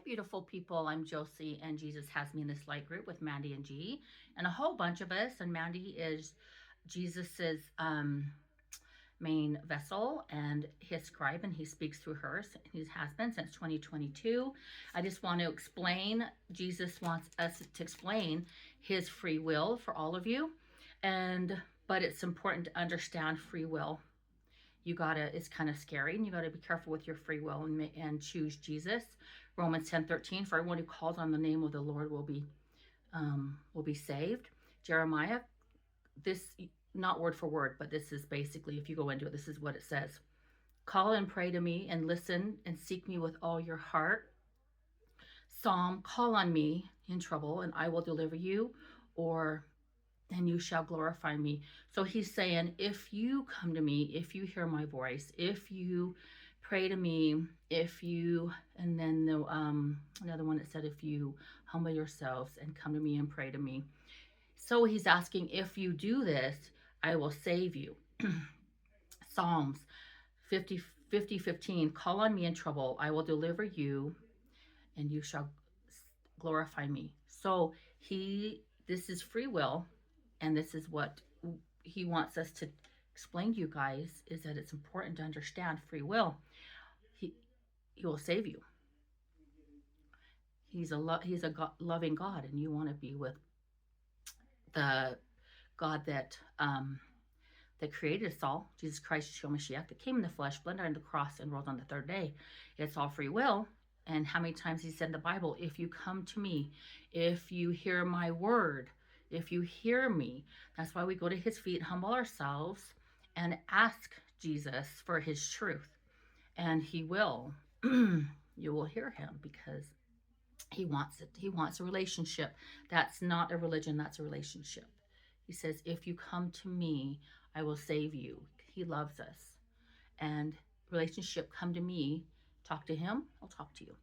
beautiful people. I'm Josie, and Jesus has me in this light group with Mandy and G, and a whole bunch of us. And Mandy is Jesus's main vessel and his scribe, and he speaks through her. He has been since 2022. I just want to explain. Jesus wants us to explain his free will for all of you, but it's important to understand free will. It's kind of scary, and you gotta be careful with your free will and choose Jesus. Romans 10:13, for everyone who calls on the name of the Lord will be saved. Jeremiah, this, not word for word, but this is basically, if you go into it, this is what it says. Call and pray to me and listen and seek me with all your heart. Psalm, call on me in trouble and I will deliver you, and you shall glorify me. So he's saying, if you come to me, if you hear my voice, if you pray to me, and then another one that said, if you humble yourselves and come to me and pray to me. So he's asking, if you do this, I will save you. Psalms 50:15, call on me in trouble, I will deliver you, and you shall glorify me. So this is free will. And this is what he wants us to explain to you guys, is that it's important to understand free will. He will save you. He's a loving God, and you want to be with the God that created us all, Jesus Christ, Yeshua Mashiach, that came in the flesh, bled on the cross, and rose on the third day. It's all free will. And how many times he said in the Bible, if you come to me, if you hear my word, if you hear me. That's why we go to his feet, humble ourselves, and ask Jesus for his truth. And he will. You will hear him, because he wants it. He wants a relationship. That's not a religion, that's a relationship. He says, if you come to me, I will save you. He loves us. And relationship, come to me, talk to him, I'll talk to you.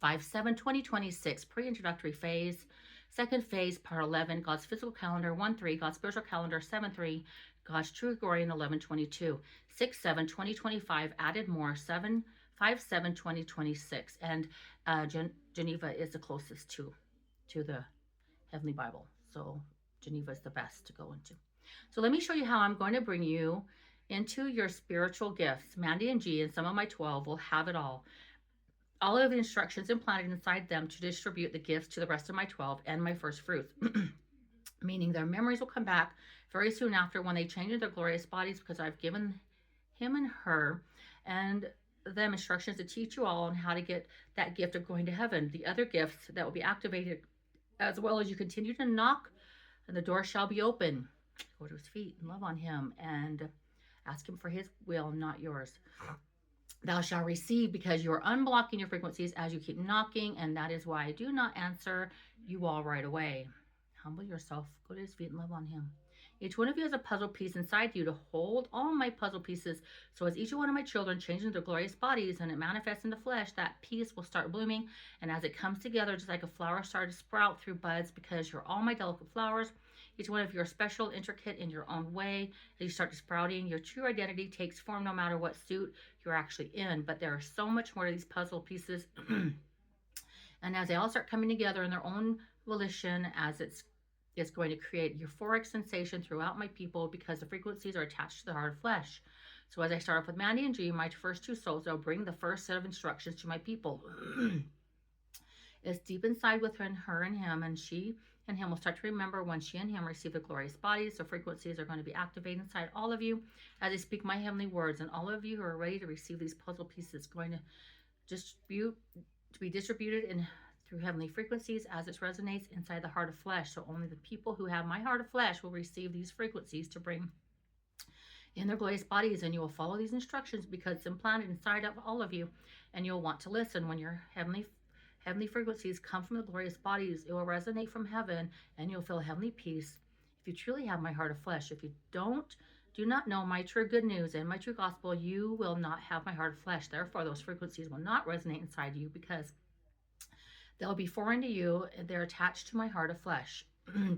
5/7/2026, pre-introductory phase. Second phase, part 11, God's physical calendar. 1/3, God's spiritual calendar. 7/3, God's true Gregorian. 11/22. 6/7/2025, added more. 5/7/2026, and Geneva is the closest to the Heavenly Bible. So Geneva is the best to go into. So let me show you how I'm going to bring you into your spiritual gifts. Mandy and G and some of my 12 will have it all. All of the instructions implanted inside them to distribute the gifts to the rest of my 12 and my first fruits. Meaning their memories will come back very soon after, when they change into their glorious bodies, because I've given him and her and them instructions to teach you all on how to get that gift of going to heaven. The other gifts that will be activated, as well as you continue to knock, and the door shall be open. Go to his feet and love on him and ask him for his will, not yours. Thou shalt receive, because you are unblocking your frequencies as you keep knocking, and that is why I do not answer you all right away. Humble yourself, go to his feet and love on him. Each one of you has a puzzle piece inside you to hold all my puzzle pieces. So as each one of my children changes their glorious bodies and it manifests in the flesh, that piece will start blooming. And as it comes together, just like a flower started to sprout through buds, because you're all my delicate flowers. Each one of you are special, intricate in your own way. As you start to sprouting, your true identity takes form no matter what suit you're actually in. But there are so much more to these puzzle pieces. And as they all start coming together in their own volition, as it's going to create euphoric sensation throughout my people, because the frequencies are attached to the heart of flesh. So as I start off with Mandy and G, my first two souls, they'll bring the first set of instructions to my people. It's deep inside within her and him, and she and him will start to remember when she and him receive the glorious bodies. So frequencies are going to be activated inside all of you as I speak my heavenly words, and all of you who are ready to receive these puzzle pieces going to be distributed through heavenly frequencies as it resonates inside the heart of flesh. So only the people who have my heart of flesh will receive these frequencies to bring in their glorious bodies, and you will follow these instructions because it's implanted inside of all of you, and you'll want to listen. When your heavenly frequencies come from the glorious bodies, it will resonate from heaven, and you'll feel heavenly peace. If you truly have my heart of flesh, if you do not know my true good news and my true gospel, you will not have my heart of flesh. Therefore, those frequencies will not resonate inside you, because they'll be foreign to you. They're attached to my heart of flesh.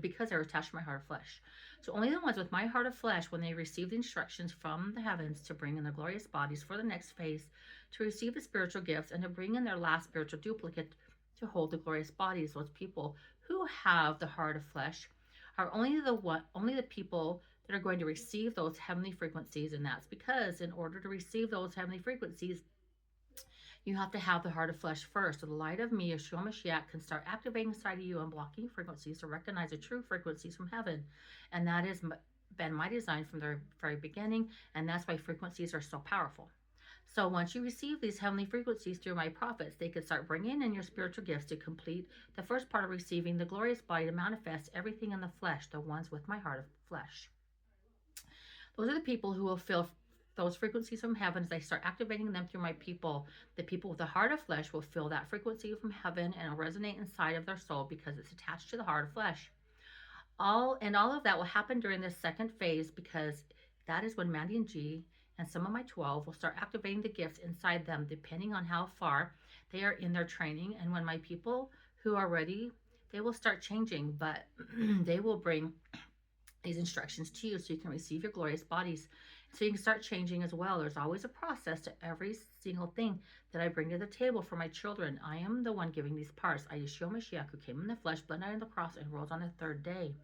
because they're attached to my heart of flesh. So only the ones with my heart of flesh, when they receive the instructions from the heavens to bring in their glorious bodies for the next phase, to receive the spiritual gifts, and to bring in their last spiritual duplicate to hold the glorious bodies, those people who have the heart of flesh are only the people that are going to receive those heavenly frequencies. And that's because in order to receive those heavenly frequencies, you have to have the heart of flesh first. So the light of me, Yeshua Mashiach, can start activating inside of you and blocking frequencies to recognize the true frequencies from heaven. And that has been my design from the very beginning. And that's why frequencies are so powerful. So once you receive these heavenly frequencies through my prophets, they can start bringing in your spiritual gifts to complete the first part of receiving the glorious body to manifest everything in the flesh, the ones with my heart of flesh. Those are the people who will feel those frequencies from heaven as I start activating them through my people. The people with the heart of flesh will feel that frequency from heaven and it'll resonate inside of their soul because it's attached to the heart of flesh. All of that will happen during this second phase, because that is when Mandy and G and some of my 12 will start activating the gifts inside them depending on how far they are in their training. And when my people who are ready, they will start changing, but they will bring these instructions to you so you can receive your glorious bodies, so you can start changing as well. There's always a process to every single thing that I bring to the table for my children. I am the one giving these parts. I, Yeshua Mashiach, who came in the flesh, bled on the cross, and rose on the third day,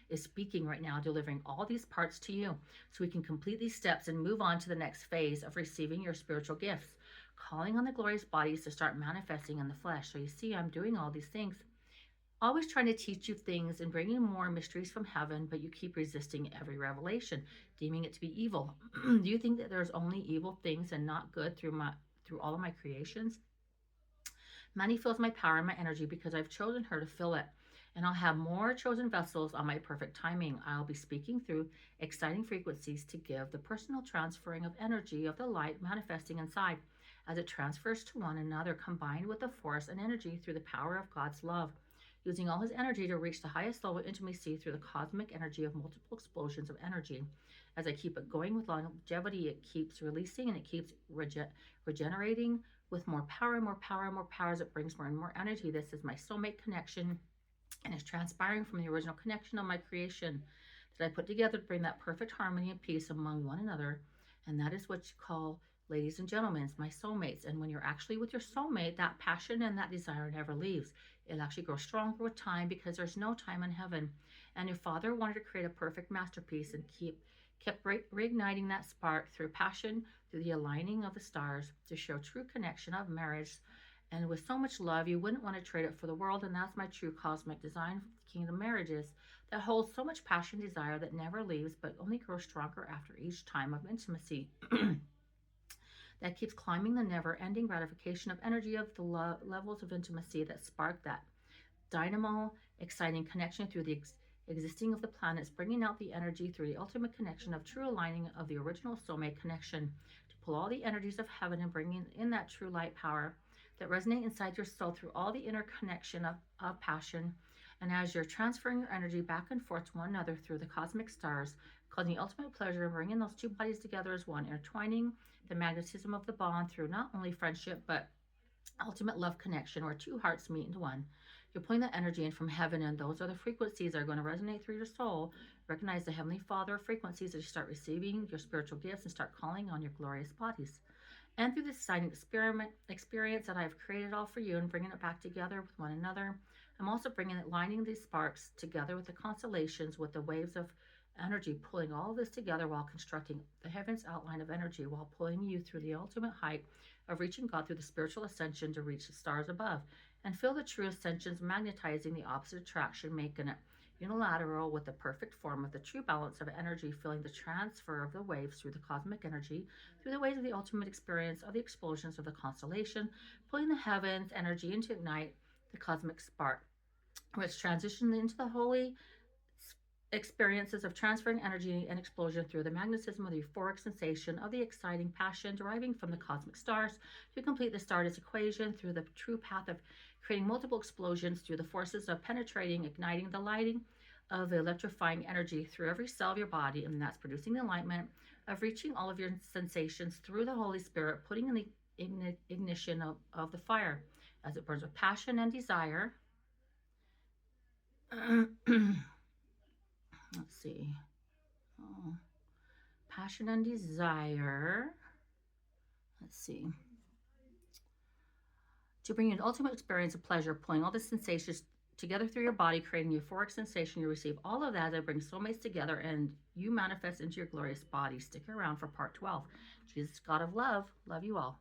is speaking right now, delivering all these parts to you so we can complete these steps and move on to the next phase of receiving your spiritual gifts, calling on the glorious bodies to start manifesting in the flesh. So you see, I'm doing all these things, always trying to teach you things and bringing more mysteries from heaven, but you keep resisting every revelation, deeming it to be evil. Do you think that there's only evil things and not good through all of my creations? Money fills my power and my energy because I've chosen her to fill it. And I'll have more chosen vessels on my perfect timing. I'll be speaking through exciting frequencies to give the personal transferring of energy of the light manifesting inside as it transfers to one another, combined with the force and energy through the power of God's love, using all his energy to reach the highest level of intimacy through the cosmic energy of multiple explosions of energy. As I keep it going with longevity, it keeps releasing and it keeps regenerating with more power and more power and more power as it brings more and more energy. This is my soulmate connection, and is transpiring from the original connection of my creation that I put together to bring that perfect harmony and peace among one another. And that is what you call, ladies and gentlemen, my soulmates. And when you're actually with your soulmate, that passion and that desire never leaves. It'll actually grow stronger with time because there's no time in heaven. And your Father wanted to create a perfect masterpiece and kept reigniting that spark through passion, through the aligning of the stars to show true connection of marriage. And with so much love, you wouldn't want to trade it for the world. And that's my true cosmic design for kingdom marriages that holds so much passion, desire that never leaves, but only grows stronger after each time of intimacy. That keeps climbing the never-ending gratification of energy of the levels of intimacy that spark that dynamo, exciting connection through the existing of the planets, bringing out the energy through the ultimate connection of true aligning of the original soulmate connection to pull all the energies of heaven and bringing in that true light power that resonate inside your soul through all the interconnection of passion. And as you're transferring your energy back and forth to one another through the cosmic stars, causing ultimate pleasure of bringing those two bodies together as one, intertwining the magnetism of the bond through not only friendship, but ultimate love connection where two hearts meet into one. You're pulling that energy in from heaven, and those are the frequencies that are going to resonate through your soul. Recognize the Heavenly Father frequencies as you start receiving your spiritual gifts and start calling on your glorious bodies. And through this exciting experience that I've created all for you and bringing it back together with one another, I'm also lining these sparks together with the constellations, with the waves of energy, pulling all of this together while constructing the heavens outline of energy, while pulling you through the ultimate height of reaching God through the spiritual ascension to reach the stars above. And feel the true ascensions magnetizing the opposite attraction, making it unilateral with the perfect form of the true balance of energy, feeling the transfer of the waves through the cosmic energy, through the waves of the ultimate experience of the explosions of the constellation, pulling the heavens energy into ignite the cosmic spark, which transitioned into the holy experiences of transferring energy and explosion through the magnetism of the euphoric sensation of the exciting passion deriving from the cosmic stars to complete the Stardust equation through the true path of creating multiple explosions through the forces of penetrating, igniting the lighting of the electrifying energy through every cell of your body, and that's producing the enlightenment of reaching all of your sensations through the Holy Spirit, putting in the ignition of the fire as it burns with passion and desire Let's see. Oh, passion and desire. Let's see. To bring you an ultimate experience of pleasure, pulling all the sensations together through your body, creating euphoric sensation. You receive all of that brings soulmates together and you manifest into your glorious body. Stick around for part 12. Jesus, God of love. Love you all.